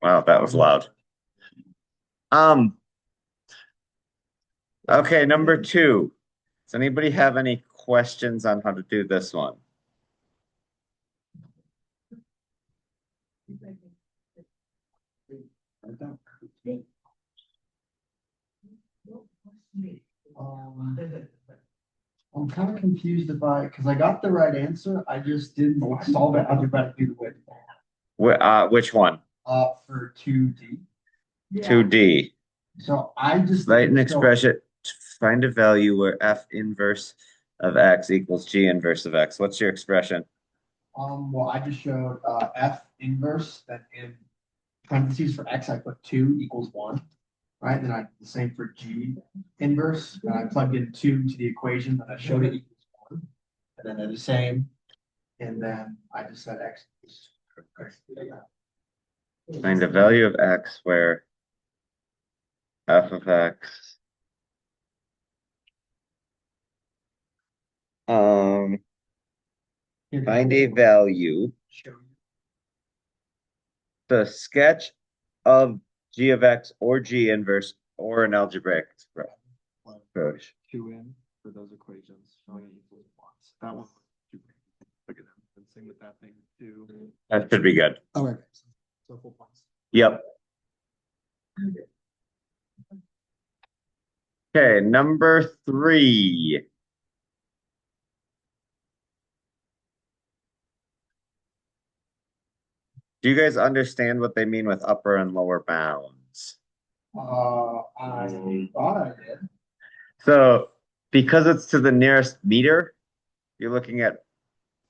Wow, that was loud. Okay, number two. Does anybody have any questions on how to do this one? Um, I'm kind of confused about it because I got the right answer. I just didn't solve it algebraically the way Which one? for 2D. 2D. So I just Write an expression, find a value where f inverse of x equals g inverse of x. What's your expression? Well, I just showed f inverse that in parentheses for x I put 2 equals 1, right? Then I did the same for g inverse, and I plugged in 2 to the equation, and I showed it equals 1. And then they're the same, and then I just said x. Find a value of x where f of x find a value. The sketch of g of x or g inverse or an algebraic approach. 2 in for those equations showing it equals once. That one. Look at them. And same with that thing too. That should be good. Okay. So full points. Yep. Okay, number three. Do you guys understand what they mean with upper and lower bounds? I thought I did. So because it's to the nearest meter, you're looking at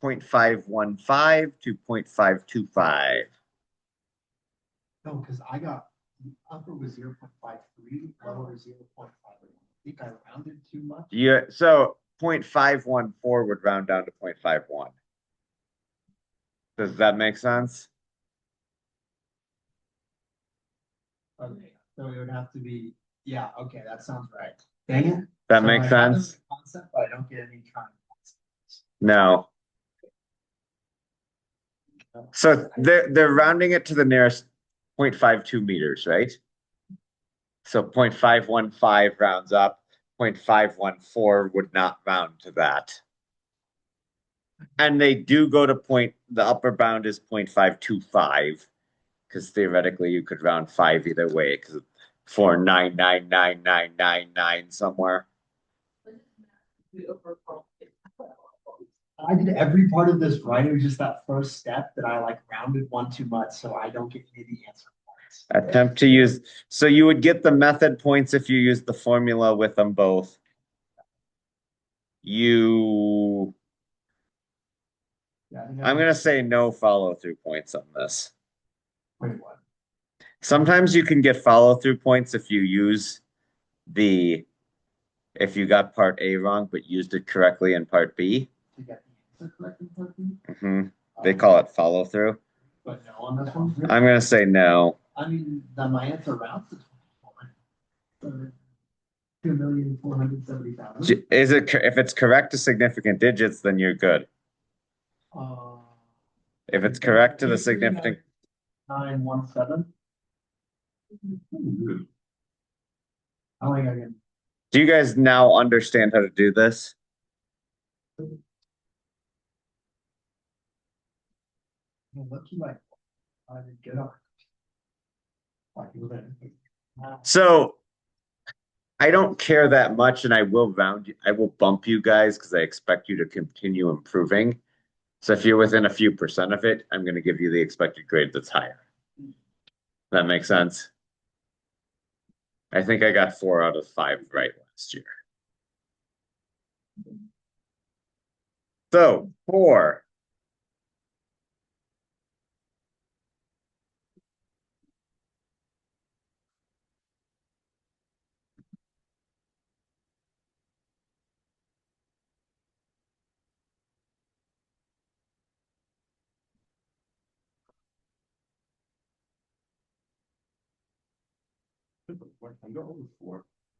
0.515 to 0.525. No, because I got upper was 0.53, lower was 0.5. I think I rounded too much. Yeah, so 0.514 would round down to 0.51. Does that make sense? Okay, so it would have to be, yeah, okay, that sounds right. Dang it. That So makes I have sense? the concept, but I don't get any kind of No. So they're rounding it to the nearest 0.52 meters, right? So 0.515 rounds up, 0.514 would not round to that. And they do go to the upper bound is 0.525, because theoretically you could round 5 either way, because 4999999 somewhere. I did every part of this right. It was just that first step that I like rounded one too much, so I don't get any of the answer points. Attempt to use, so you would get the method points if you use the formula with them both. I'm gonna say no follow-through points on this. Wait, what? Sometimes you can get follow-through points if you use if you got part A wrong, but used it correctly in part B. To get the answer correct in part B? They call it follow-through. But no on this one? I'm gonna say no. I mean, then my answer rounds to 2,470,000. Is it, if it's correct to significant digits, then you're good. If it's correct to the significant, 917. Oh my God. do you guys now understand how to do this? Lucky like I did good on. So I don't care that much, and I will bump you guys because I expect you to continue improving. So if you're within a few percent of it, I'm going to give you the expected grade that's higher. That makes sense. I think I got 4 out of 5 right last year. So 4.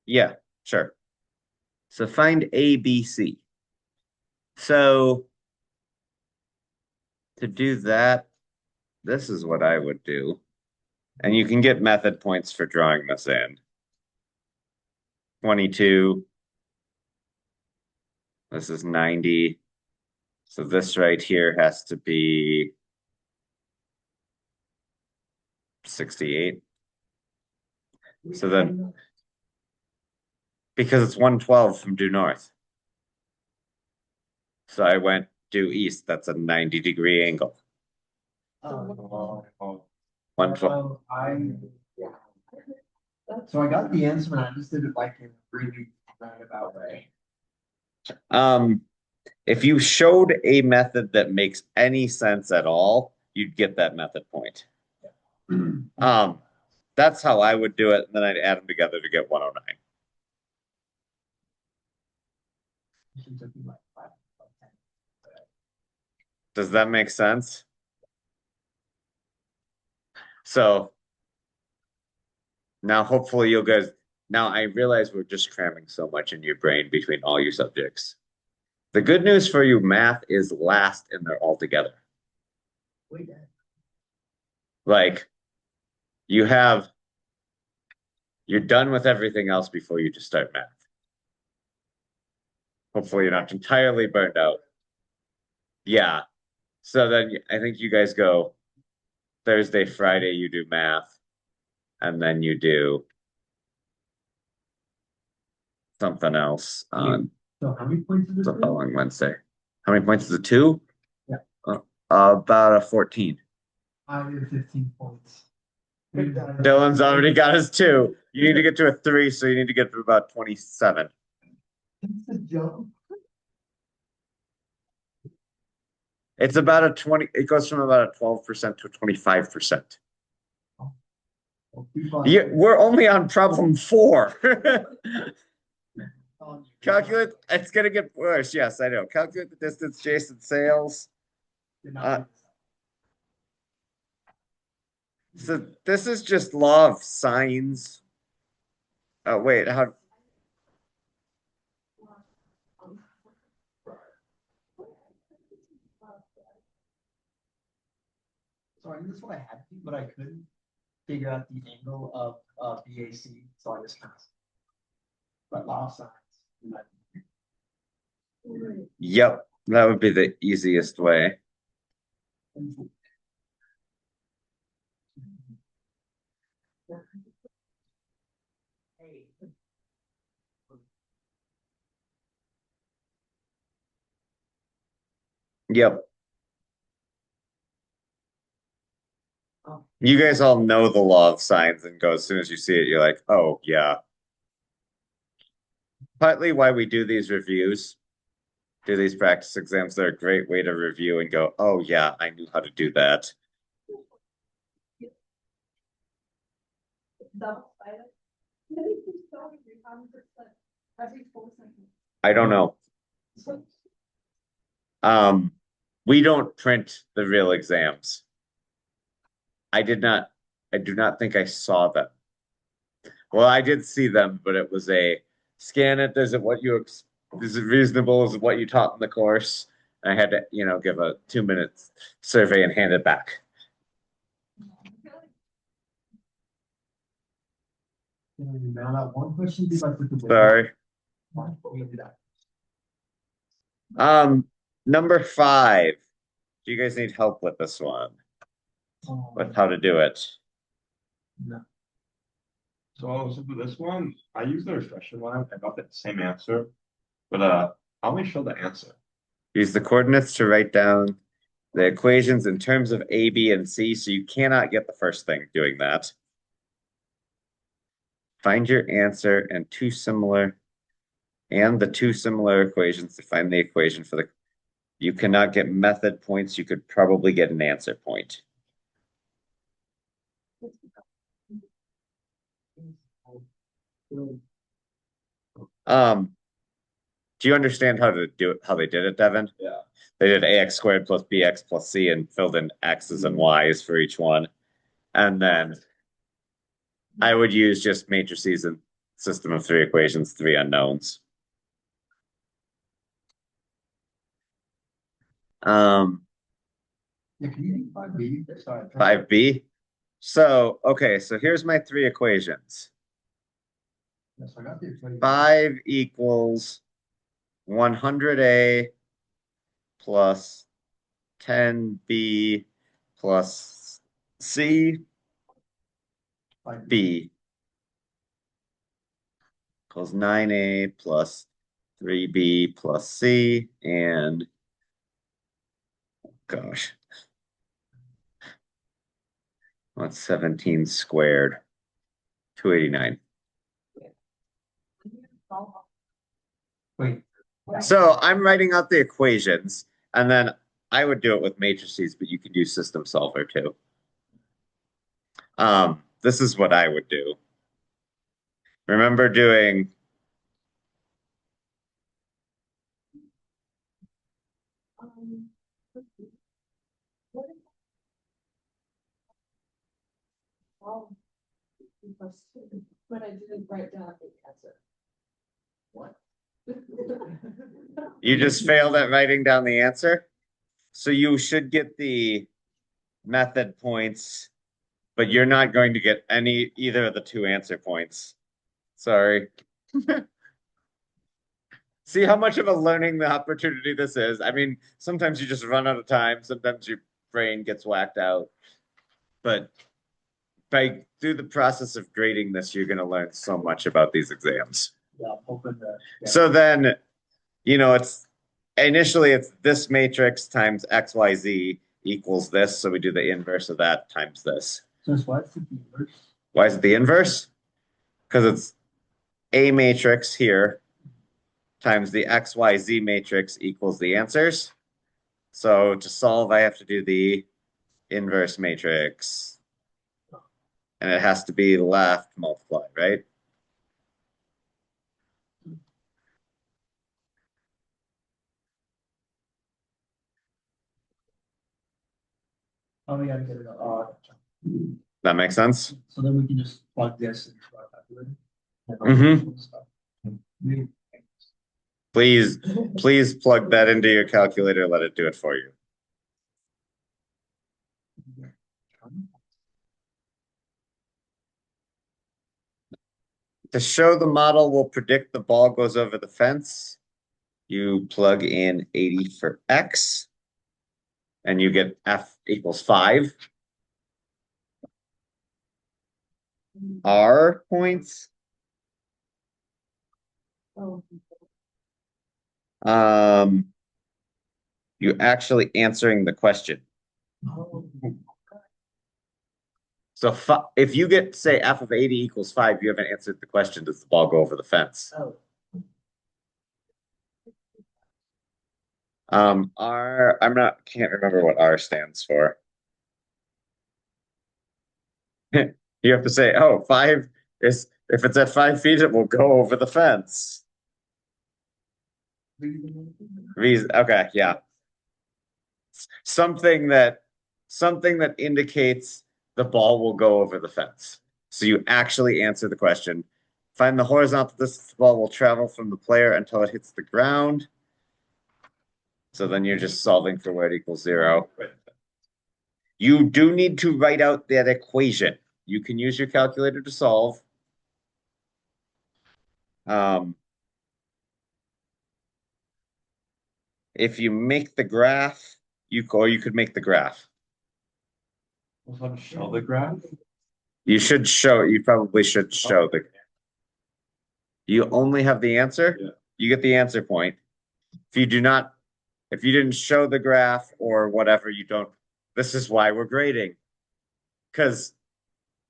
Yeah, sure. So find A, B, C. So to do that, this is what I would do. And you can get method points for drawing this in. 22. This is 90. So this right here has to be 68. So then, because it's 112 from due north. So I went due east, that's a 90-degree angle. Oh, 112. So I got the answer, and I just did it like in a really roundabout way. If you showed a method that makes any sense at all, you'd get that method point. That's how I would do it, and then I'd add them together to get 109. It took me like 10. Does that make sense? So now hopefully you'll guys, now I realize we're just cramming so much in your brain between all your subjects. The good news for you, math is last in there altogether. Wait, Like you're done with everything else before you just start math. Hopefully you're not entirely burned out. Yeah. So then I think you guys go Thursday, Friday, you do math, and then you do something else on so how many points is this? the following Wednesday. How many points is it? 2? Yeah. About a 14. I did 15 points. Dylan's already got his 2. You need to get to a 3, so you need to get to about 27. It's a jump. It's about a 20, it goes from about a 12% to 25%. Yeah, we're only on problem 4. Calculate, it's gonna get worse. Yes, I know. Calculate the distance Jason sails. So this is just law of sines. Oh, wait, how? So I knew this one I had to, but I couldn't figure out the angle of BAC, so I just kind of. But law of sines. Yep, that would be the easiest way. Yep. You guys all know the law of sines and go as soon as you see it, you're like, oh, yeah. Partly why we do these reviews, do these practice exams, they're a great way to review and go, oh, yeah, I knew how to do that. I don't know. We don't print the real exams. I do not think I saw them. Well, I did see them, but it was a scan it. Is it reasonable? Is it what you taught in the course? And I had to, give a 2-minute survey and hand it back. Now that one question be like with the. Sorry. We can do that. Number 5. Do you guys need help with this one? With how to do it? No. So for this one, I used the refresher line. I got the same answer, but I only showed the answer. Use the coordinates to write down the equations in terms of A, B, and C, so you cannot get the first thing doing that. Find your answer and the two similar equations to find the equation for the. You cannot get method points. You could probably get an answer point. Do you understand how to do it, how they did it, Devin? Yeah. They did ax squared plus bx plus c and filled in x's and y's for each one. And then I would use just matrices and system of 3 equations, 3 unknowns. Yeah, can you do 5B? Sorry. 5B. So, okay, so here's my three equations. Yes, I got the equation. 5 equals 100A plus 10B plus C 5B. B equals 9A plus 3B plus C and gosh, what's 17 squared? 289. Wait, So I'm writing out the equations and then I would do it with matrices, but you can use system solver too. This is what I would do. Remember doing But I didn't write down the answer. what? you just failed at writing down the answer. So you should get the method points, but you're not going to get any either of the two answer points. Sorry. See how much of a learning the opportunity this is. I mean, sometimes you just run out of time, sometimes your brain gets whacked out. But by through the process of grading this, you're going to learn so much about these exams. Yeah, I'm hoping that. Yeah. So then, you know, it's initially it's this matrix times XYZ equals this. So we do the inverse of that times this. So it's what's the inverse? Why is it the inverse? Because it's a matrix here times the XYZ matrix equals the answers. So to solve, I have to do the inverse matrix. And it has to be left multiplied, right? Oh, we gotta get it. That makes sense? So then we can just plug this into our calculator. Mhm. Please plug that into your calculator, let it do it for you. To show the model will predict the ball goes over the fence, you plug in 80 for X, and you get F equals 5. R points, Oh, you actually answering the question. So if you get, say, F of 80 equals 5, you haven't answered the question, does the ball go over the fence? oh. R, can't remember what R stands for. You have to say, oh, 5 is, if it's at 5 feet, it will go over the fence. Reason, okay, yeah. Something that indicates the ball will go over the fence. So you actually answer the question. Find the horizontal distance the ball will travel from the player until it hits the ground. So then you're just solving for where it equals 0. You do need to write out that equation. You can use your calculator to solve. If you make the graph, you could make the graph. We'll have to show the graph. You probably should show the. You only have the answer? Yeah. You get the answer point. If you didn't show the graph or whatever, you don't, this is why we're grading. Because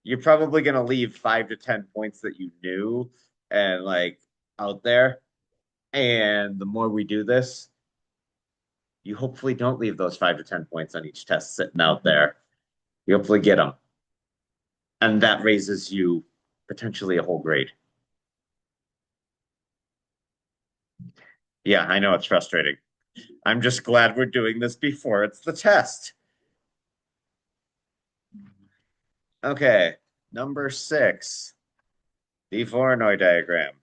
you're probably going to leave 5 to 10 points that you knew and like out there. And the more we do this, you hopefully don't leave those 5 to 10 points on each test sitting out there. You hopefully get them. And that raises you potentially a whole grade. Yeah, I know it's frustrating. I'm just glad we're doing this before it's the test. Okay, number 6, the Voronoi diagram.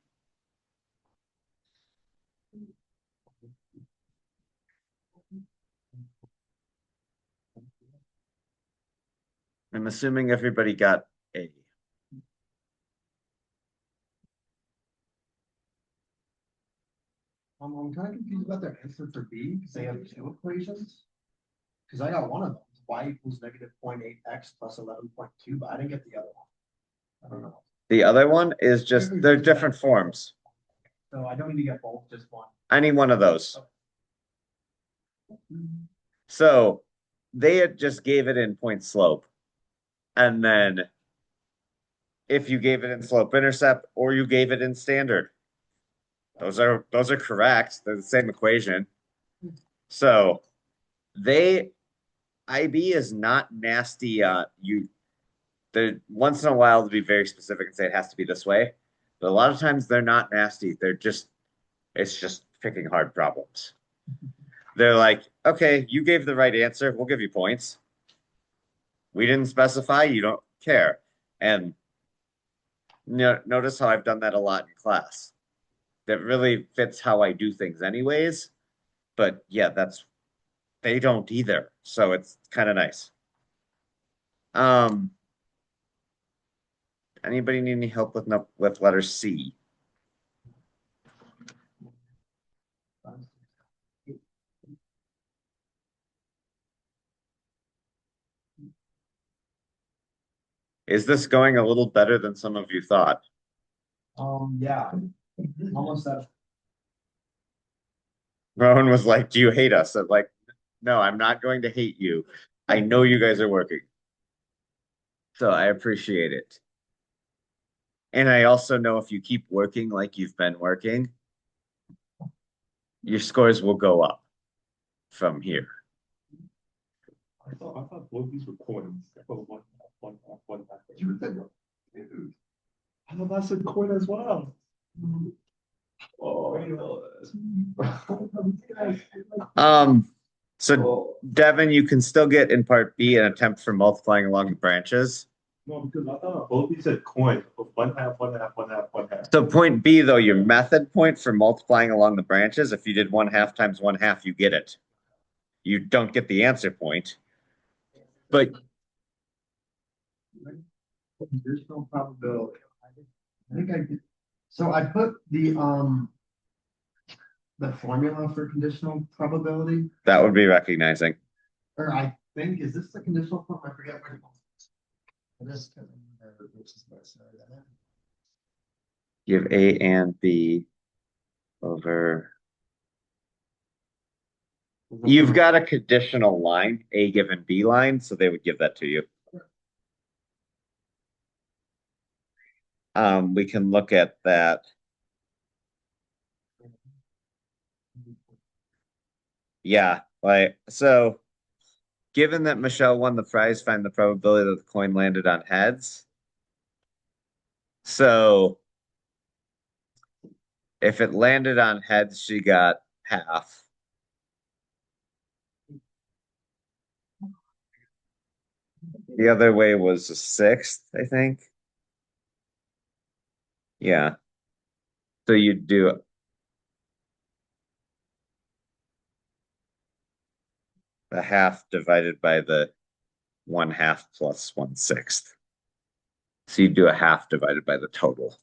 I'm assuming everybody got A. I'm kind of confused about their answer for B, because they have two equations. Because I got one of them, y equals negative 0.8 x plus 11.2, but I didn't get the other one. I don't know. The other one is just, they're different forms. So I don't need to get both, just one. Any one of those. So they had just gave it in point slope. And then if you gave it in slope intercept or you gave it in standard. Those are correct. They're the same equation. So IB is not nasty. They're once in a while to be very specific and say it has to be this way. But a lot of times they're not nasty. It's just picking hard problems. They're like, okay, you gave the right answer. We'll give you points. We didn't specify. You don't care. And notice how I've done that a lot in class. That really fits how I do things anyways. But yeah, they don't either. So it's kind of nice. Anybody need any help with letter C? Is this going a little better than some of you thought? Yeah, almost that. Rowan was like, do you hate us? I'm like, no, I'm not going to hate you. I know you guys are working. So I appreciate it. And I also know if you keep working like you've been working, your scores will go up from here. I thought both these were coins. I thought one. Dude, I thought that's a coin as well. Oh, So Devin, you can still get in part B an attempt for multiplying along the branches. no, because I thought both these said coin. One half, one half, one half, one half. So point B, though, your method point for multiplying along the branches, if you did 1/2 times 1/2, you get it. You don't get the answer point. But Conditional probability. I think I did. So I put the formula for conditional probability, that would be recognizing. or I think, is this the conditional form? I forget what it was. It is. Give A and B over. You've got a conditional line, A given B line, so they would give that to you. We can look at that. Yeah, like, so given that Michelle won the prize, find the probability that the coin landed on heads. So if it landed on heads, she got half. The other way was a sixth, I think. Yeah. So you'd do the half divided by the 1/2 plus 1/6. So you do a half divided by the total.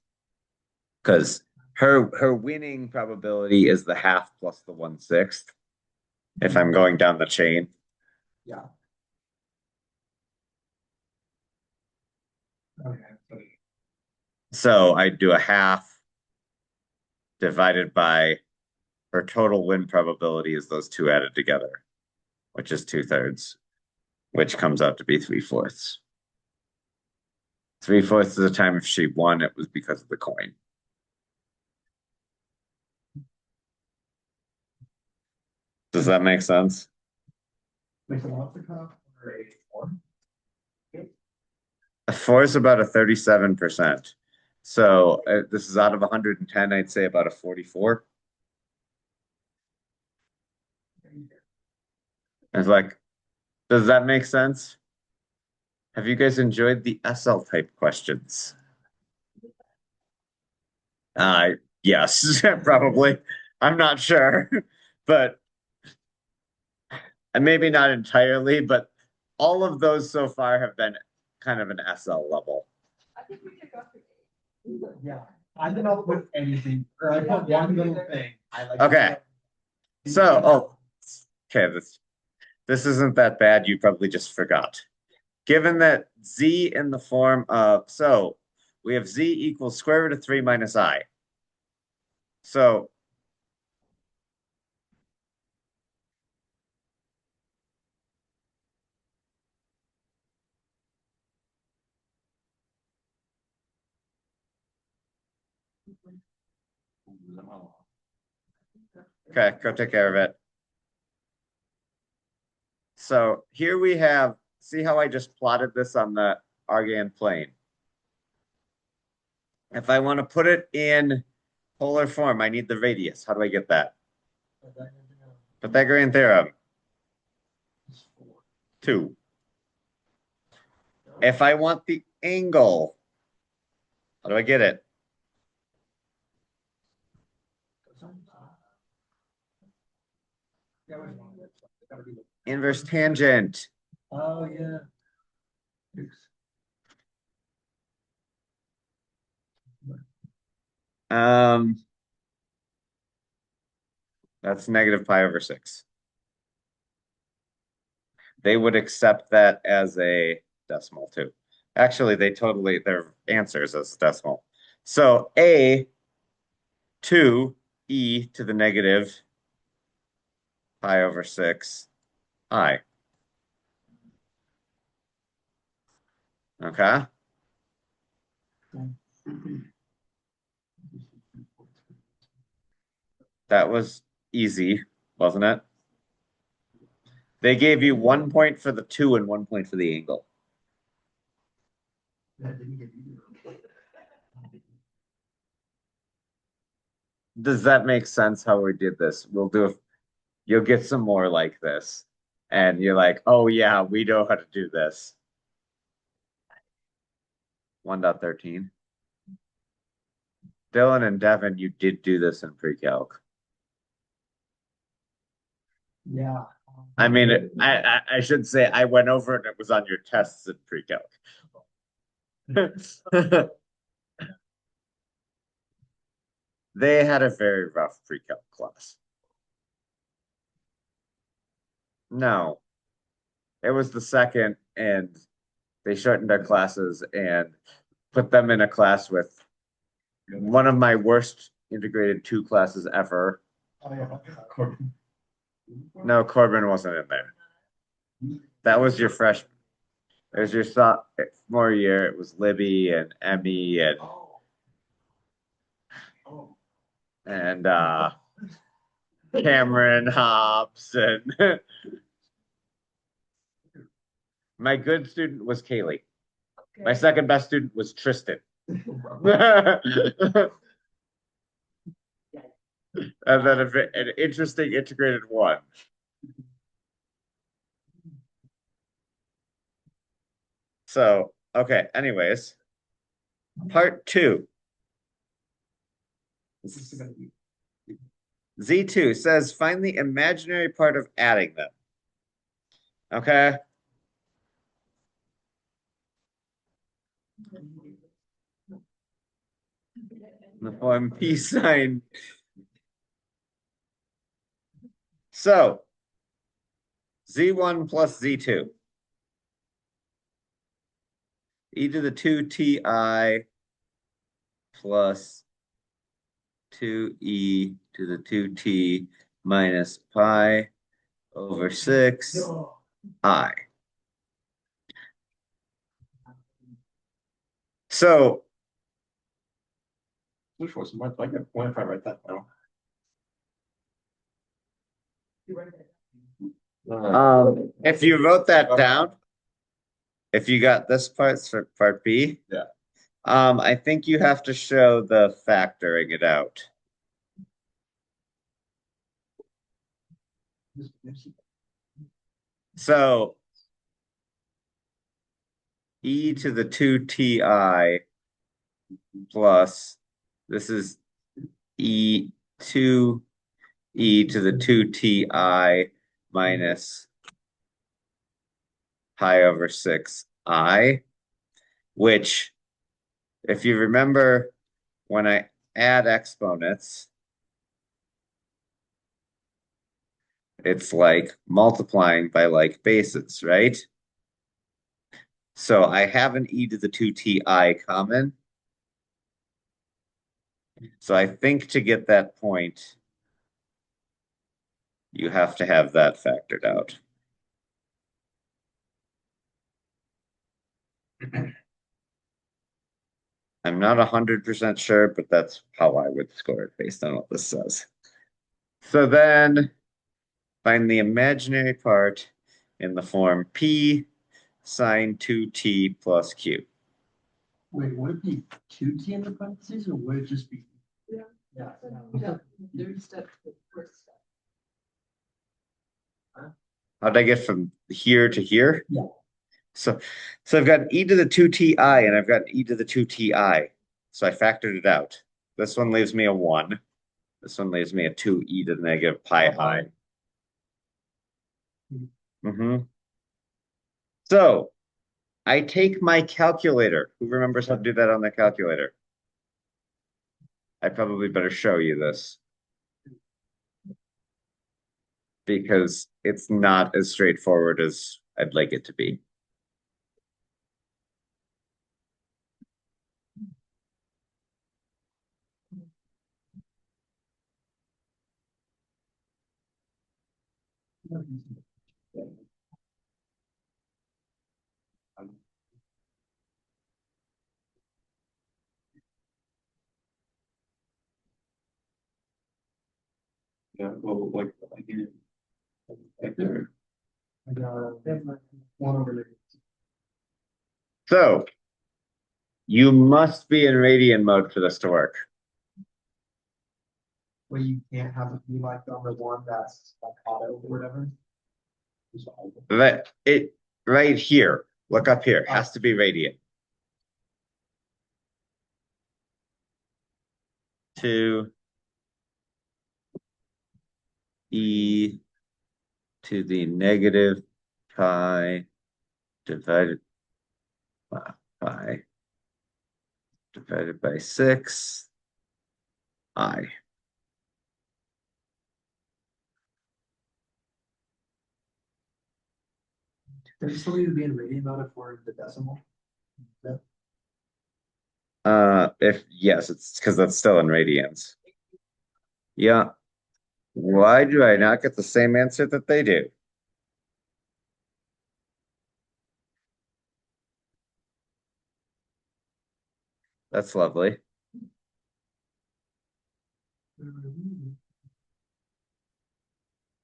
Because her winning probability is the half plus the 1/6. If I'm going down the chain. Yeah. Okay. So I do a half divided by her total win probability is those two added together, which is 2/3, which comes out to be 3/4. 3/4 of the time if she won, it was because of the coin. Does that make sense? Wait, so what's the cutoff for a 4? A 4 is about a 37%. So this is out of 110, I'd say about a 44. It's like, does that make sense? Have you guys enjoyed the SL type questions? Yes, probably. I'm not sure, but and maybe not entirely, but all of those so far have been kind of an SL level. I think we could go for 8. Yeah, I did not put anything, or I put Yeah, one me little either. thing. I like. Okay. So, okay, this isn't that bad. You probably just forgot. Given that z in the form of, so we have z equals square root of 3 minus I. So okay, go take care of it. So here we have, see how I just plotted this on the Argand plane? If I want to put it in polar form, I need the radius. How do I get that? Pythagorean theorem, 2. If I want the angle, how do I get it? Inverse tangent. Oh, yeah. That's negative pi over 6. They would accept that as a decimal too. Actually, their answers as decimal. So a 2e to the negative pi over 6 I. Okay. That was easy, wasn't it? They gave you 1 point for the 2 and 1 point for the angle. Does that make sense how we did this? You'll get some more like this. And you're like, oh yeah, we know how to do this. 1.13. Dylan and Devin, you did do this in pre-calc. Yeah. I mean, I should say I went over it and it was on your tests in pre-calc. They had a very rough pre-calc class. No, it was the second, and they shortened their classes and put them in a class with one of my worst integrated 2 classes ever. Oh, yeah. No, Corbin wasn't in there. That was your freshman. It was your sophomore year. It was Libby and Emmy and Cameron Hobbs and my good student was Kaylee. My second best student was Tristan. And then an interesting integrated 1. So, okay, anyways, part 2. Z2 says find the imaginary part of adding them. Okay. The form P sign. So Z1 plus Z2. E to the 2ti plus 2e to the 2t minus pi over 6i. So Which was much like that. What if I write that down? if you wrote that down, if you got this part for part B, Yeah. I think you have to show the factoring it out. So e to the 2ti plus, this is e 2e to the 2ti minus pi over 6i. which, if you remember, when I add exponents, it's like multiplying by like bases, right? So I have an e to the 2ti common. So I think to get that point, you have to have that factored out. I'm not 100% sure, but that's how I would score it based on what this says. So then find the imaginary part in the form p sine 2t plus q. Wait, would it be two T in the parentheses or would it just be? Yeah. Yeah. Yeah, third step, the first step. How'd I get from here to here? Yeah. So I've got an e to the 2ti and I've got an e to the 2ti. So I factored it out. This one leaves me a 1. This one leaves me a 2e to the negative pi I. So I take my calculator. Who remembers how to do that on the calculator? I probably better show you this. Because it's not as straightforward as I'd like it to be. Yeah, well, like, I do. Like there. I got one over there. So you must be in radian mode for this to work. Where you can't have it be like on the one that's like auto or whatever. Just auto. That it right here. Look up here. Has to be radian. To e to the negative pi divided by 6 I. Does it still need to be in radian mode if we're in the decimal? If yes, it's because that's still in radians. Yeah. Why do I not get the same answer that they do? That's lovely.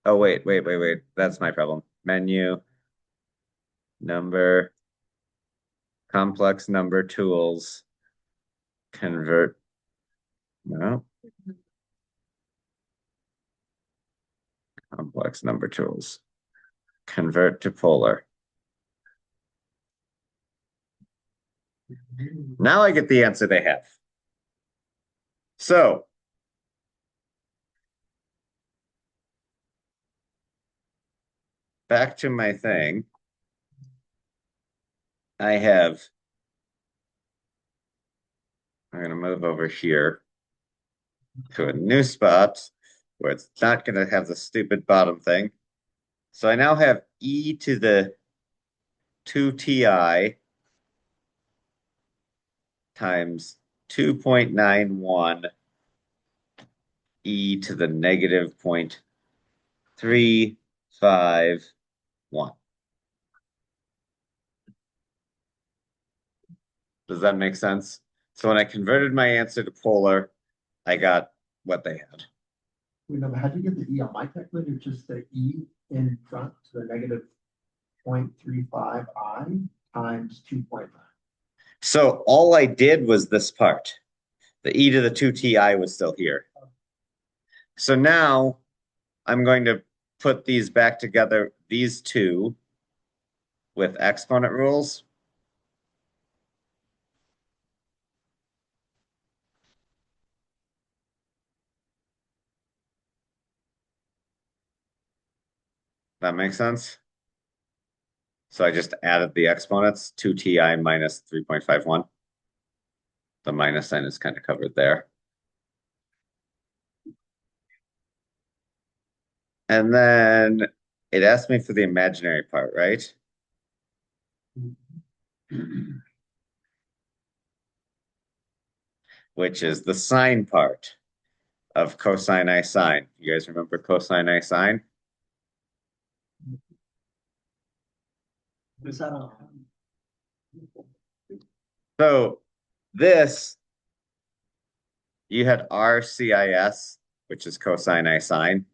Oh, wait. That's my problem. Menu, number, complex number tools, convert. No. Complex number tools. Convert to polar. Now I get the answer they have. So back to my thing. I'm going to move over here to a new spot where it's not going to have the stupid bottom thing. So I now have e to the 2ti times 2.91 e to the negative 0.351. Does that make sense? So when I converted my answer to polar, I got what they had. Wait, no, but how do you get the E on my calculator? Just the E in front to the negative 0.35 I times 2.9. So all I did was this part. The e to the 2ti was still here. So now I'm going to put these back together, these two, with exponent rules. That makes sense? So I just added the exponents, 2ti minus 3.51. The minus sign is kind of covered there. And then it asked me for the imaginary part, right? Which is the sine part of cosine I sine. You guys remember cosine I sine? Is that on? So this, you had RCIS, which is cosine I sine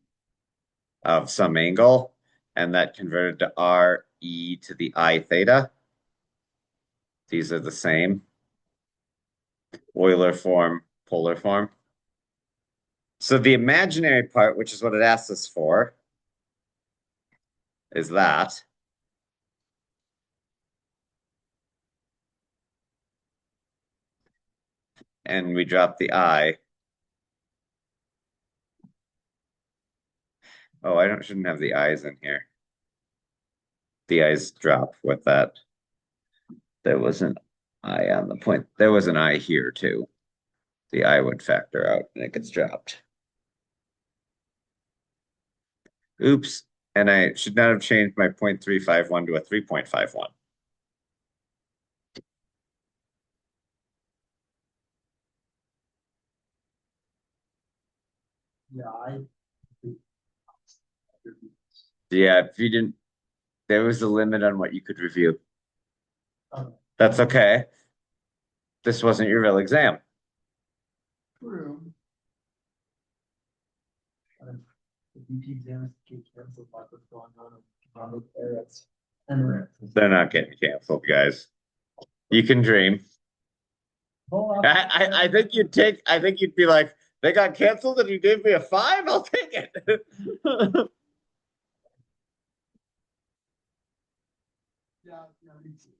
of some angle, and that converted to RE to the I theta. These are the same. Euler form, polar form. So the imaginary part, which is what it asks us for, is that. And we drop the I. Oh, shouldn't have the I's in here. The I's drop with that. There was an I on the point. There was an I here too. The I would factor out and it gets dropped. Oops. And I should not have changed my 0.351 to a 3.51. Yeah, Yeah, if you didn't, there was a limit on what you could review. Okay. That's okay. This wasn't your real exam. True. The BP exams get canceled, like what's going on there, it's Emirates. They're not getting canceled, guys. You can dream. I think you'd be like, they got canceled and you gave me a 5? I'll take it. Yeah, me too.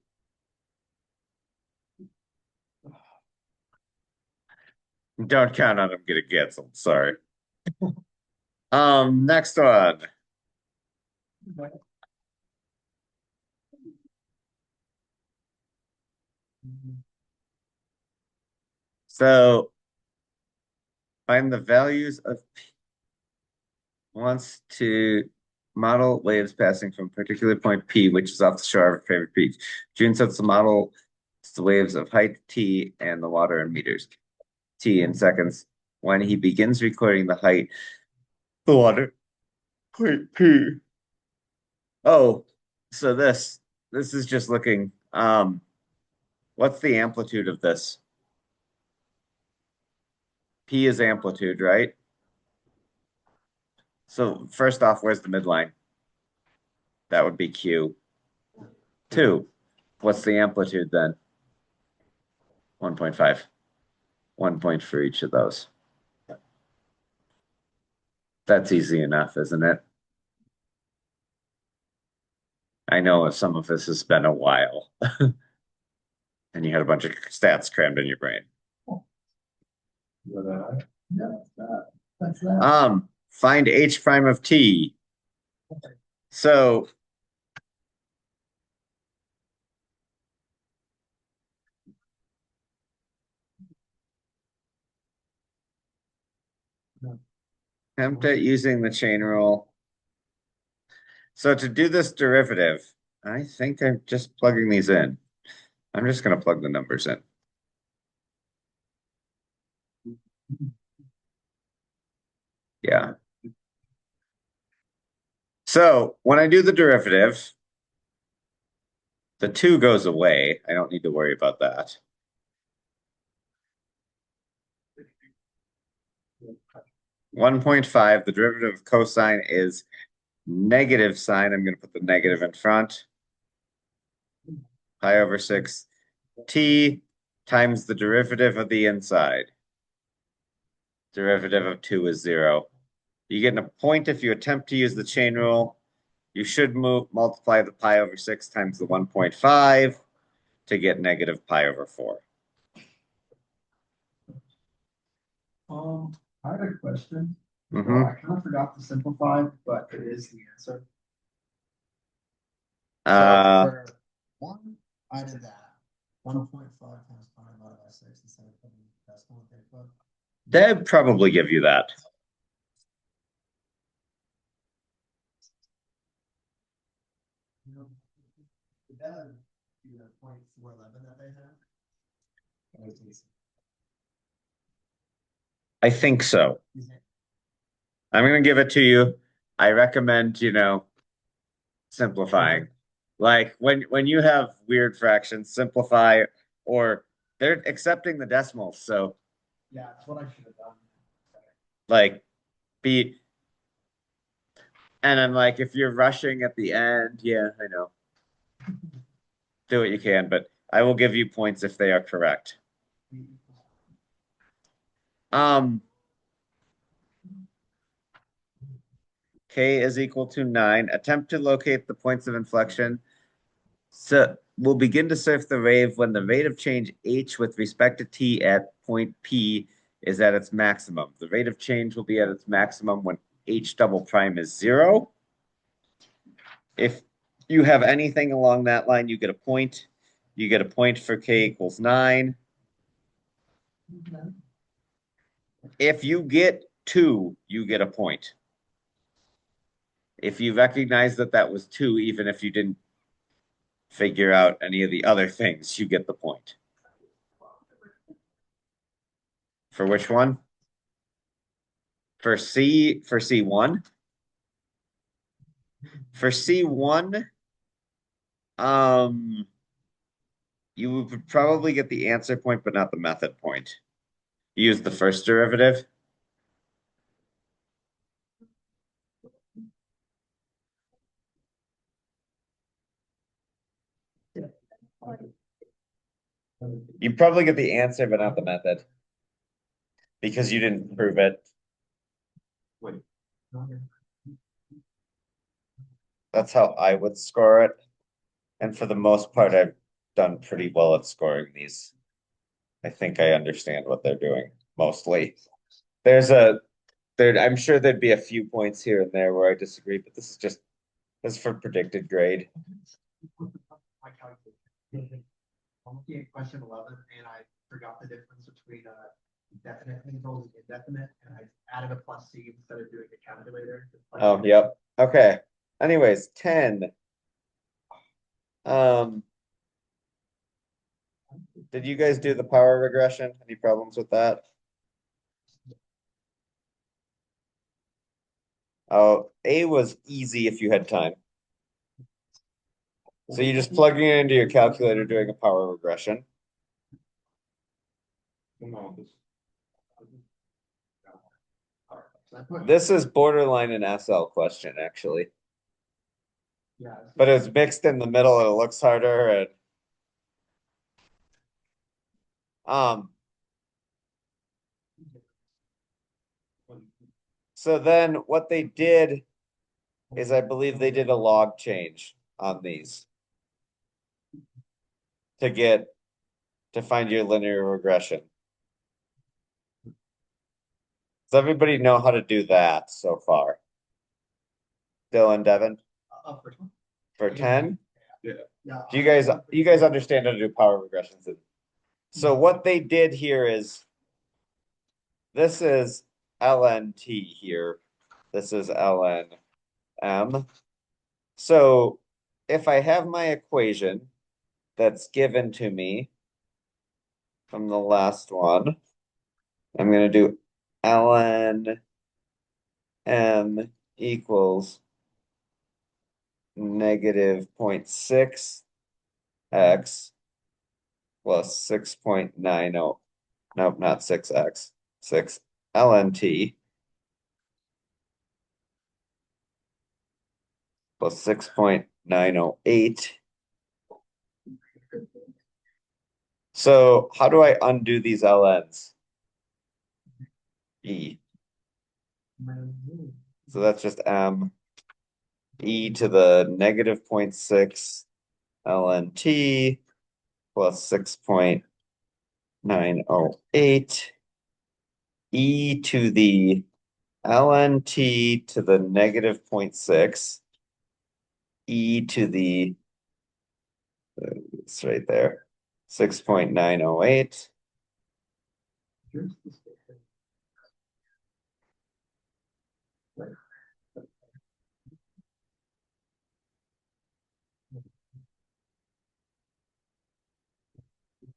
Don't count on them getting canceled. Sorry. Next one. So find the values of P. Wants to model waves passing from a particular point P, which is off the shore of her favorite beach. June sets the model the waves of height T and the water in meters. T in seconds. When he begins recording the height, the water point P. Oh, so this is just looking. What's the amplitude of this? P is amplitude, right? So first off, where's the midline? That would be Q. 2. What's the amplitude then? 1.5. 1 point for each of those. That's easy enough, isn't it? I know some of this has been a while. And you had a bunch of stats crammed in your brain. Yeah, that's that. Find h prime of t. So attempt at using the chain rule. So to do this derivative, I think I'm just plugging these in. I'm just going to plug the numbers in. Yeah. So when I do the derivative, the 2 goes away. I don't need to worry about that. 1.5, the derivative of cosine is negative sine. I'm going to put the negative in front. Pi over 6 t times the derivative of the inside. Derivative of 2 is 0. You get a point if you attempt to use the chain rule. You should multiply the pi over 6 times the 1.5 to get negative pi over 4. I had a question. Mhm. Well, I kind of forgot to simplify, but it is the answer. Uh, For one, I did that. 1.5 times 5 divided by 6 instead of putting decimal in the book. they'd probably give you that. Did that be the 0.411 that they have? I think so. I'm gonna give it to you. I recommend, simplifying. Like when you have weird fractions, simplify, or they're accepting the decimals. So Yeah, that's what I should have done. like be and I'm like, if you're rushing at the end, yeah, I know. Do what you can, but I will give you points if they are correct. Um, K is equal to 9. Attempt to locate the points of inflection. So we'll begin to surf the wave when the rate of change h with respect to t at point P is at its maximum. The rate of change will be at its maximum when h double prime is 0. If you have anything along that line, you get a point. You get a point for k equals 9. If you get 2, you get a point. If you recognize that that was 2, even if you didn't figure out any of the other things, you get the point. For which one? For C1? For C1, you would probably get the answer point, but not the method point. Use the first derivative. You probably get the answer, but not the method. Because you didn't prove it. That's how I would score it. And for the most part, I've done pretty well at scoring these. I think I understand what they're doing, mostly. I'm sure there'd be a few points here and there where I disagree, but this is for predicted grade. My calculation. I'm looking at question 11 and I forgot the difference between definite intervals and indefinite, and I added a plus C instead of doing a calculator. Oh, yep. Okay. Anyways, 10. Did you guys do the power regression? Any problems with that? Oh, A was easy if you had time. So you're just plugging it into your calculator doing a power regression. This is borderline an SL question, actually. Yeah. But it's mixed in the middle and it looks harder and so then what they did is I believe they did a log change on these to find your linear regression. Does everybody know how to do that so far? Dylan, Devin, for 10? Yeah. Do you guys understand how to do power regressions? So what they did here is this is LNT here. This is LNM. So if I have my equation that's given to me from the last one, I'm going to do ln m equals negative 0.6 x plus 6.90. Nope, not 6x. 6 ln t plus 6.908. So how do I undo these ln's? E. So that's just m e to the negative 0.6 ln t plus 6.908 e to the ln t to the negative 0.6 e to the It's right there. 6.908.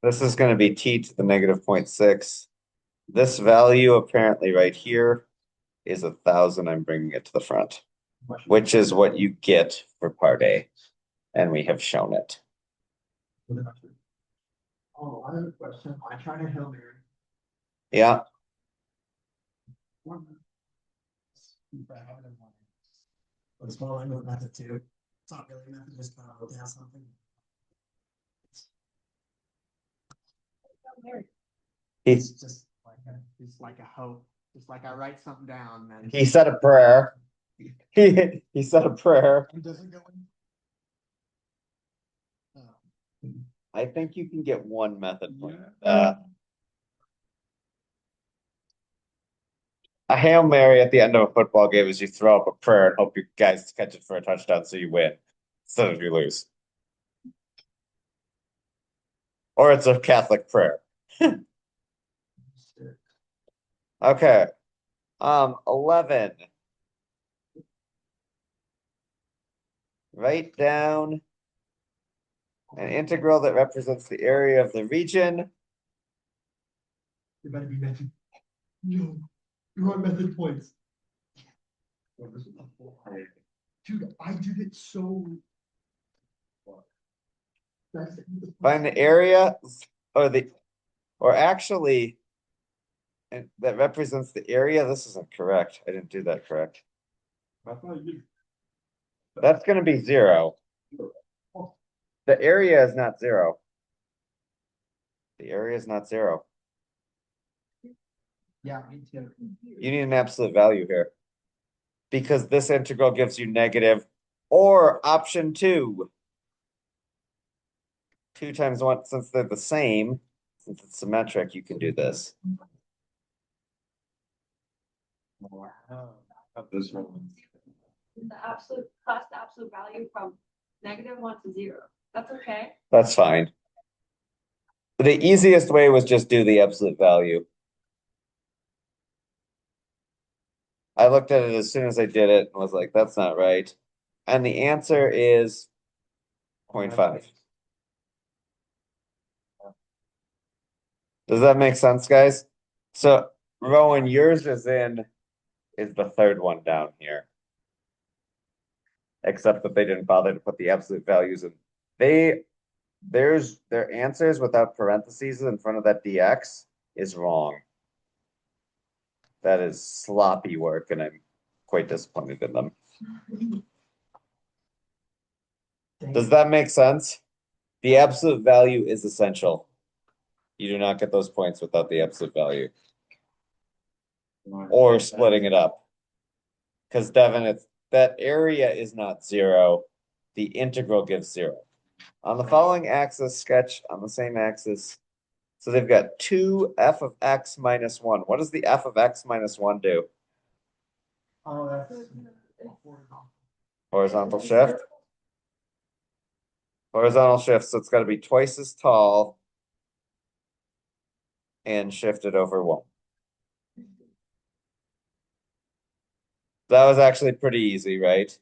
This is gonna be t to the negative 0.6. This value apparently right here is 1,000. I'm bringing it to the front, which is what you get for part A. And we have shown it. Oh, I have a question. I tried to Hail Mary. Yeah, But small angle method too. It's not really a method, just kind of down something. He's, It's like a hope, just like I write something down, man. he said a prayer. He said a prayer. It doesn't go in. I think you can get one method point. A Hail Mary at the end of a football game is you throw up a prayer and hope you guys catch it for a touchdown so you win instead of you lose. Or it's a Catholic prayer. Okay. 11. Write down an integral that represents the area of the region. It better be method. No, you want method points. Dude, I did it so. Find the area or actually, and that represents the area. This isn't correct. I didn't do that correct. I thought you. That's gonna be 0. The area is not 0. The area is not 0. Yeah, me too. You need an absolute value here. Because this integral gives you negative, or option 2. 2 times 1, since they're the same, since it's symmetric, you can do this. This one. The absolute plus the absolute value from -1 to 0. That's okay. That's fine. The easiest way was just do the absolute value. I looked at it as soon as I did it and was like, that's not right. And the answer is 0.5. Does that make sense, guys? So Rowan, yours is the third one down here. Except that they didn't bother to put the absolute values in. Their answers without parentheses in front of that dx is wrong. That is sloppy work, and I'm quite disappointed in them. Does that make sense? The absolute value is essential. You do not get those points without the absolute value. Or splitting it up. Because Devin, that area is not 0. The integral gives 0. On the following axis, sketch on the same axis. So they've got 2 f of x minus 1. What does the f of x minus 1 do? Oh, that's. Horizontal shift. Horizontal shift, so it's got to be twice as tall and shifted over 1. That was actually pretty easy, right?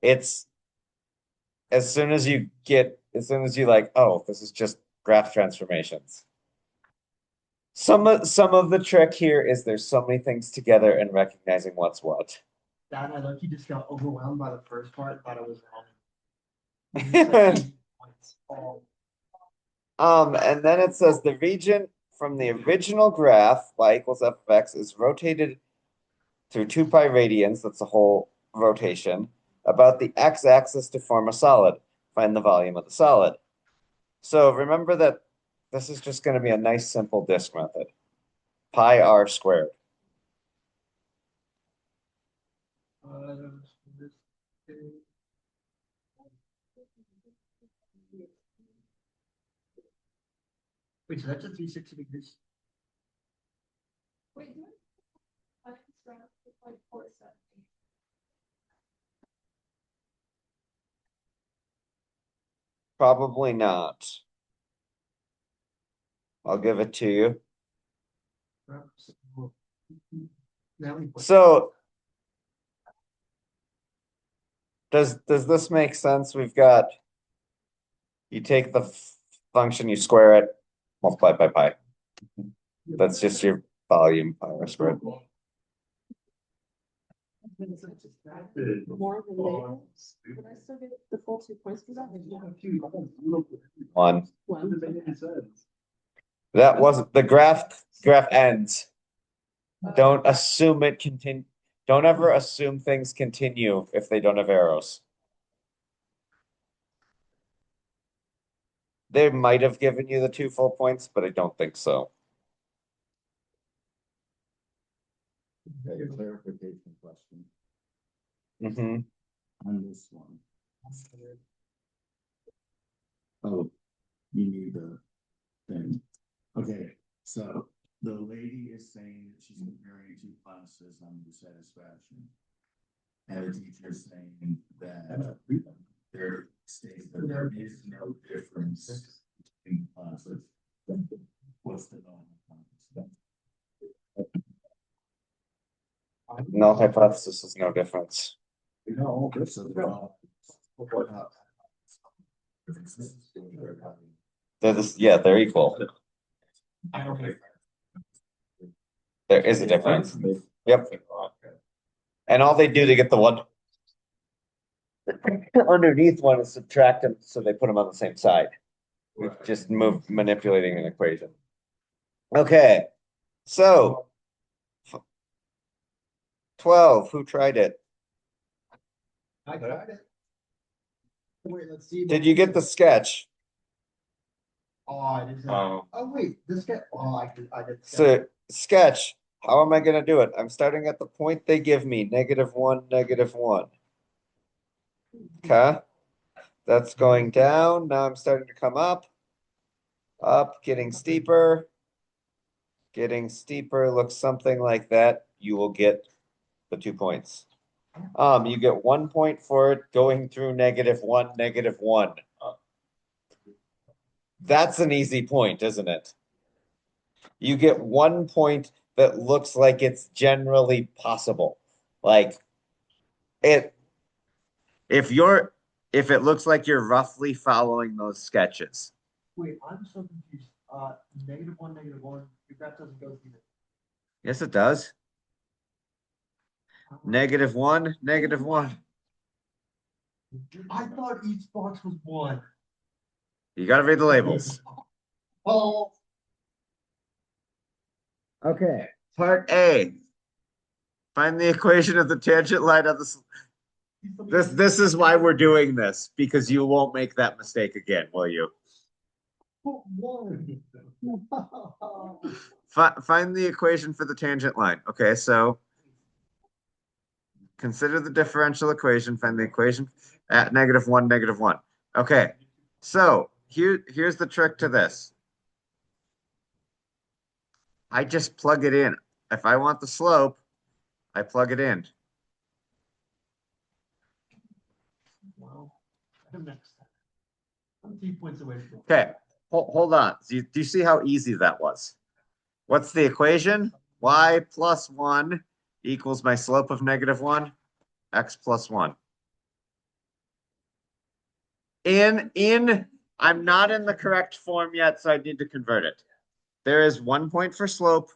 It's as soon as you like, oh, this is just graph transformations. Some of the trick here is there's so many things together and recognizing what's what. Dad, I lucky just got overwhelmed by the first part, thought it was wrong. And then it says the region from the original graph, y equals f of x, is rotated through 2 pi radians, that's the whole rotation, about the x-axis to form a solid. Find the volume of the solid. So remember that this is just going to be a nice simple disk method. Pi r squared. Wait, so that's a 360 degrees. Wait, do it. It's around 2.47. Probably not. I'll give it to you. Now we put- So. Does this make sense? We've got. You take the function, you square it, multiply by pi. That's just your volume pi squared. More than Daniels? Would I still get the full 2 points for that? One. One. That wasn't the graph ends. Don't assume it continue. Don't ever assume things continue if they don't have arrows. They might have given you the 2 full points, but I don't think so. Okay, clarification question Mm-hmm. on this one. Oh, you need the thing. Okay, so the lady is saying that she's comparing two classes on the satisfaction. And the teacher is saying that there states that there is no difference in classes. What's the normal? No hypothesis is no difference. No, so they're all. They're equal. I don't know. There is a difference. Yep. And all they do to get the one underneath one is subtract them, so they put them on the same side. It's just manipulating an equation. Okay, so 12, who tried it? I tried it. Wait, let's see. Did you get the sketch? Oh, it is. Oh, wait, this guy, oh, I did. So sketch, how am I gonna do it? I'm starting at the point they give me, -1, -1. Okay, that's going down. Now I'm starting to come up. Up, getting steeper. Getting steeper, looks something like that. You will get the 2 points. You get 1 point for it going through -1, -1. That's an easy point, isn't it? You get 1 point that looks like it's generally possible. Like it, if it looks like you're roughly following those sketches. Wait, I'm so confused. -1, -1, your graph doesn't go through. Yes, it does. -1, -1. I thought each box was 1. You gotta read the labels. Oh. Okay, part A. Find the equation of the tangent line of the. This is why we're doing this, because you won't make that mistake again, will you? Find the equation for the tangent line. Okay, so consider the differential equation, find the equation at -1, -1. Okay, so here's the trick to this. I just plug it in. If I want the slope, I plug it in. Well, I'm next. I'm 3 points away from. Okay, hold on. Do you see how easy that was? What's the equation? Y plus 1 equals my slope of -1, x plus 1. I'm not in the correct form yet, so I need to convert it. There is 1 point for slope,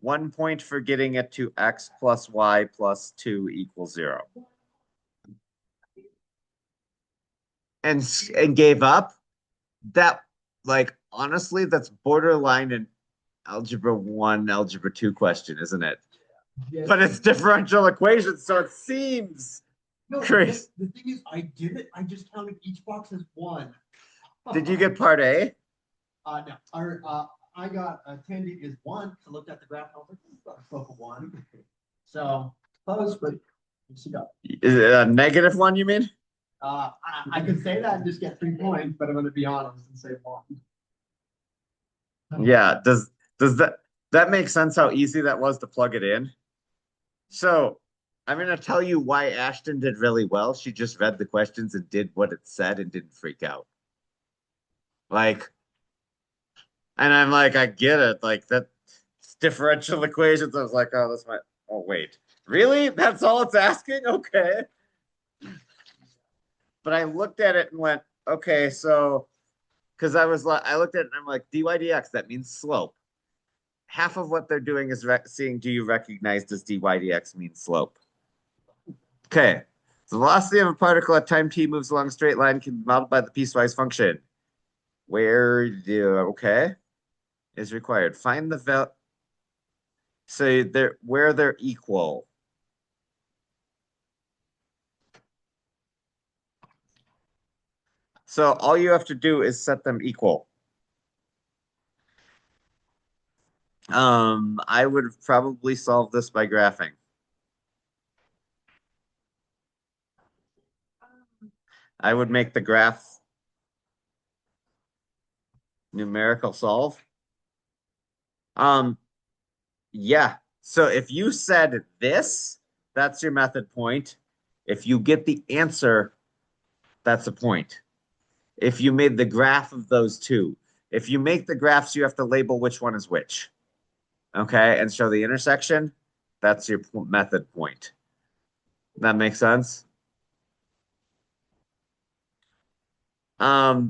1 point for getting it to x plus y plus 2 equals 0. And gave up. That, like, honestly, that's borderline an algebra 1, algebra 2 question, isn't it? Yes. But it's differential equations, so it seems. No, Chris. the thing is, I did it. I just counted each box as 1. Did you get part A? No, I got a tangent is 1. I looked at the graph and I was like, this is about a slope of 1. So close, but you got. Is it a -1, you mean? I could say that and just get 3 points, but I'm gonna be honest and say 1. Yeah, does that make sense how easy that was to plug it in? So I'm gonna tell you why Ashton did really well. She just read the questions and did what it said and didn't freak out. Like, and I'm like, I get it. Like that differential equations. I was like, oh, that's my. Oh, wait, really? That's all it's asking? Okay. But I looked at it and went, okay, so because I was like, I looked at it and I'm like, dy dx, that means slope. Half of what they're doing is seeing, do you recognize does dy dx mean slope? Okay. The velocity of a particle at time t moves along a straight line can be modeled by the piecewise function. Where do, okay, is required. Find the val, so they're where they're equal. So all you have to do is set them equal. I would probably solve this by graphing. I would make the graph numerical solve. Yeah. So if you said this, that's your method point. If you get the answer, that's a point. If you made the graph of those two, if you make the graphs, you have to label which one is which. Okay, and show the intersection, that's your method point. That makes sense?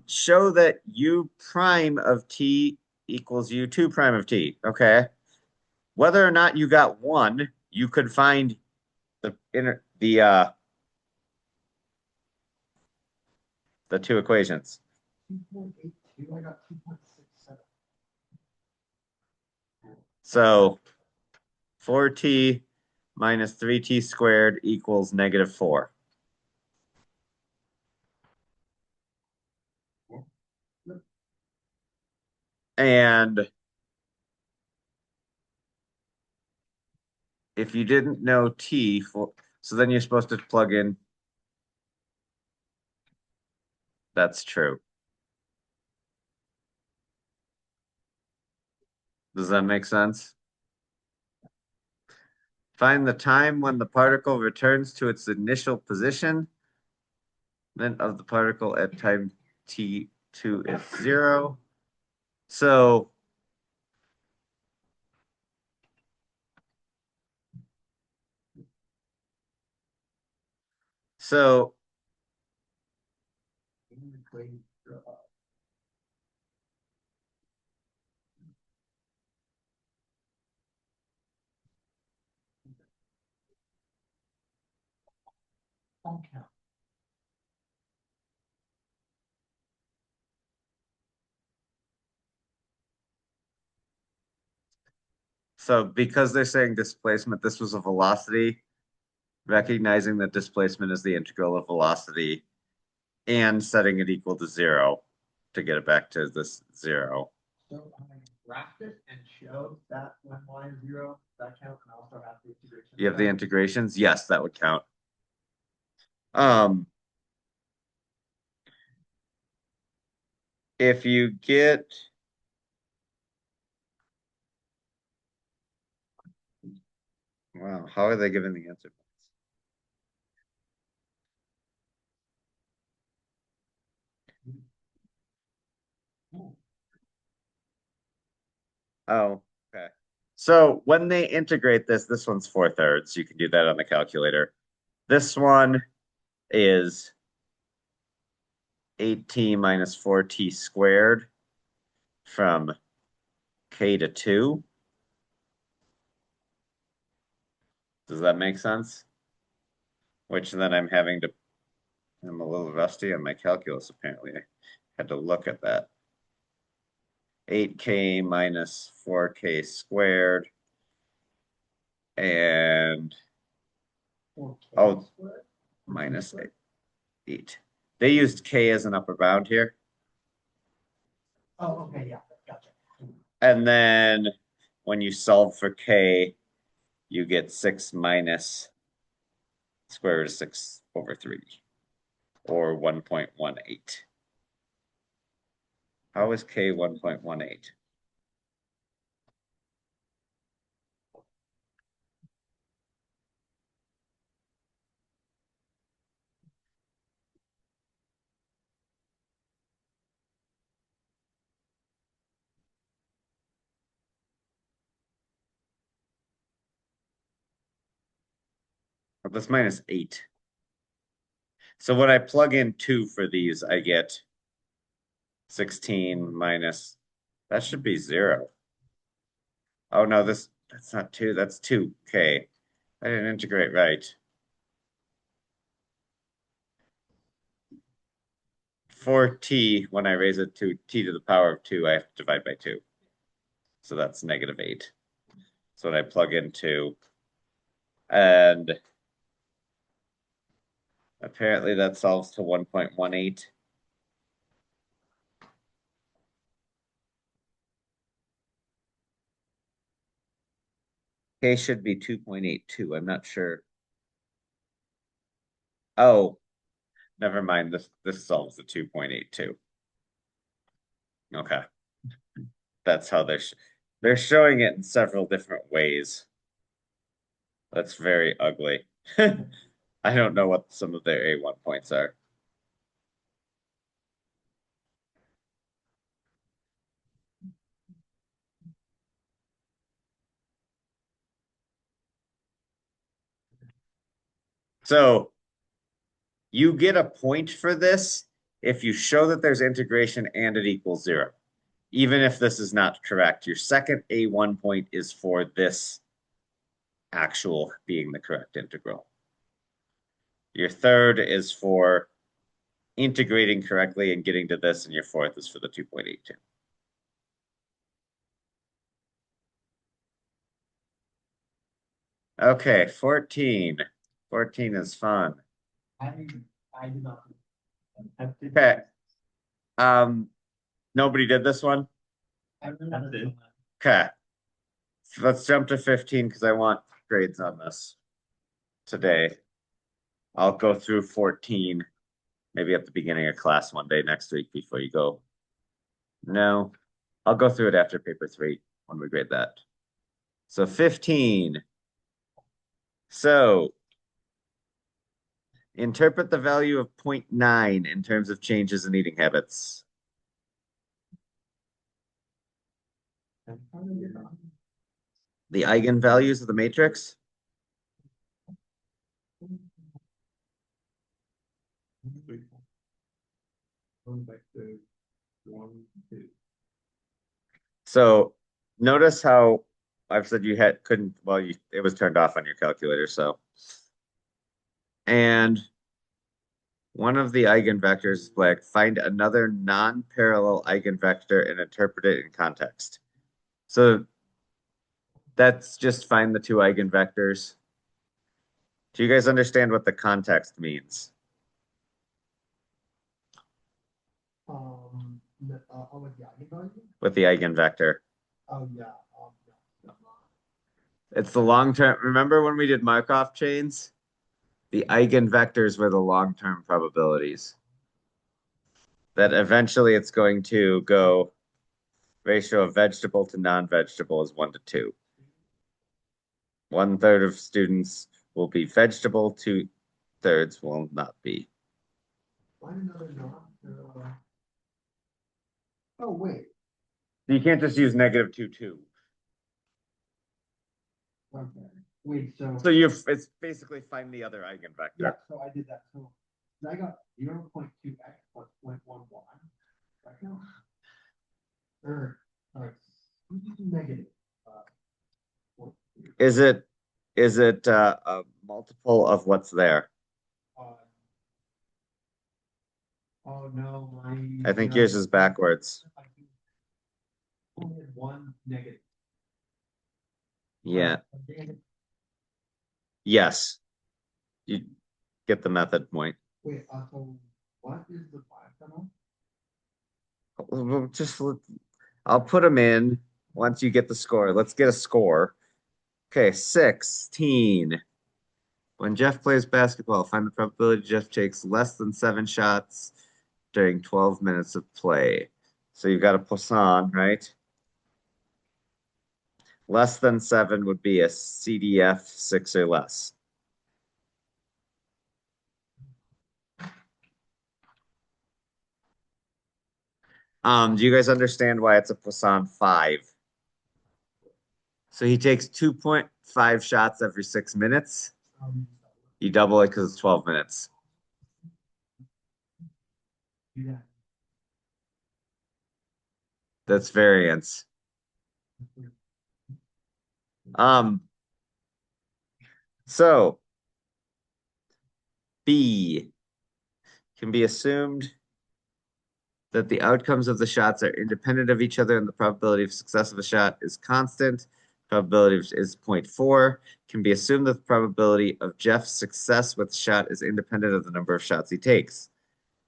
Show that u prime of t equals u2 prime of t. Okay. Whether or not you got one, you could find the two equations. 2.82, I got 2.67. So 4t minus 3t squared equals -4. And if you didn't know t, so then you're supposed to plug in. That's true. Does that make sense? Find the time when the particle returns to its initial position. Then of the particle at time t2 is 0. So so so because they're saying displacement, this was a velocity, recognizing that displacement is the integral of velocity and setting it equal to 0 to get it back to this 0. So I graphed it and showed that when y is 0, that count, and I also have the integration. You have the integrations? Yes, that would count. If you get wow, how are they giving the answer? Oh, okay. So when they integrate this, this one's 4/3. You can do that on the calculator. This one is 8t minus 4t squared from k to 2. Does that make sense? Which then I'm a little rusty on my calculus apparently. I had to look at that. 8k minus 4k squared and oh, minus 8. They used k as an upper bound here. Oh, okay, yeah, gotcha. And then when you solve for k, you get 6 minus square root of 6/3, or 1.18. How is k 1.18? That's -8. So when I plug in 2 for these, I get 16 minus, that should be 0. Oh no, that's not 2, that's 2. Okay. I didn't integrate right. 4t, when I raise it to t to the power of 2, I have to divide by 2. So that's -8. So when I plug in 2, and apparently that solves to 1.18. K should be 2.82. I'm not sure. Oh, never mind. This solves the 2.82. Okay. That's how they're showing it in several different ways. That's very ugly. I don't know what some of their A1 points are. So you get a point for this if you show that there's integration and it equals 0. Even if this is not correct, your second A1 point is for this actual being the correct integral. Your third is for integrating correctly and getting to this, and your fourth is for the 2.82. Okay, 14. 14 is fun. I did not. Okay. Nobody did this one? I remember. Okay. So let's jump to 15 because I want grades on this today. I'll go through 14, maybe at the beginning of class one day next week before you go. No, I'll go through it after paper 3 when we grade that. So 15. So interpret the value of 0.9 in terms of changes in eating habits. The eigenvalues of the matrix. Going back to 1, 2. So notice how I've said you couldn't, well, it was turned off on your calculator, so. And one of the eigenvectors is black. Find another non-parallel eigenvector and interpret it in context. So that's just find the 2 eigenvectors. Do you guys understand what the context means? With the eigenvalue? With the eigenvector. Oh, yeah. It's the long-term. Remember when we did Markov chains? The eigenvectors were the long-term probabilities. That eventually it's going to go ratio of vegetable to non-vegetable is 1 to 2. 1/3 of students will be vegetable, 2/3 will not be. Find another oh, wait. You can't just use -2, 2. Okay. Wait, so. So it's basically find the other eigenvector. Yeah, so I did that. So I got 0.2x plus 0.11. Right now. Alright. Negative. Is it a multiple of what's there? Oh no, I think yours is backwards. Only had 1 negative. Yeah. Yes. You get the method point. Wait, so what is the bifunnel? I'll put them in once you get the score. Let's get a score. Okay, 16. When Jeff plays basketball, find the probability Jeff takes less than 7 shots during 12 minutes of play. So you've got a Poisson, right? Less than 7 would be a CDF 6 or less. Do you guys understand why it's a Poisson 5? So he takes 2.5 shots every 6 minutes. You double it because it's 12 minutes. Yeah. That's variance. So B can be assumed that the outcomes of the shots are independent of each other and the probability of success of a shot is constant. Probability is 0.4. Can be assumed that the probability of Jeff's success with the shot is independent of the number of shots he takes.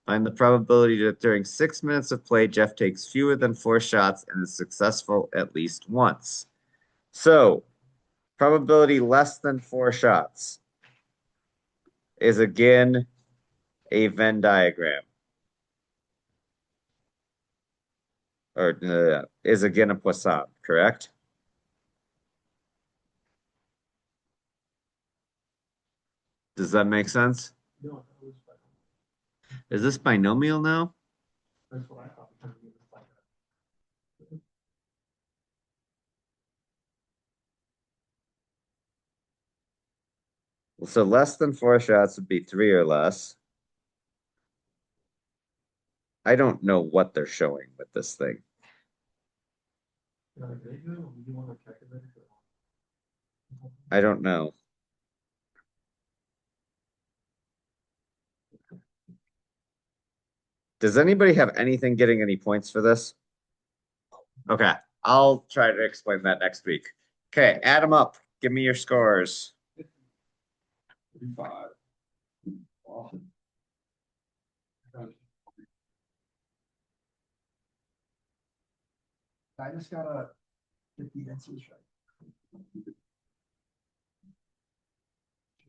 Find the probability that during 6 minutes of play, Jeff takes fewer than 4 shots and is successful at least once. So, probability less than 4 shots is again a Venn diagram. Or is again a Poisson, correct? Does that make sense? No, that was, Is this binomial now? that's what I thought. Because it was like So less than 4 shots would be 3 or less. I don't know what they're showing with this thing. I don't know. Does anybody have anything getting any points for this? Okay, I'll try to explain that next week. Okay, add them up. Give me your scores. 35. Awesome. I just gotta get the answers right.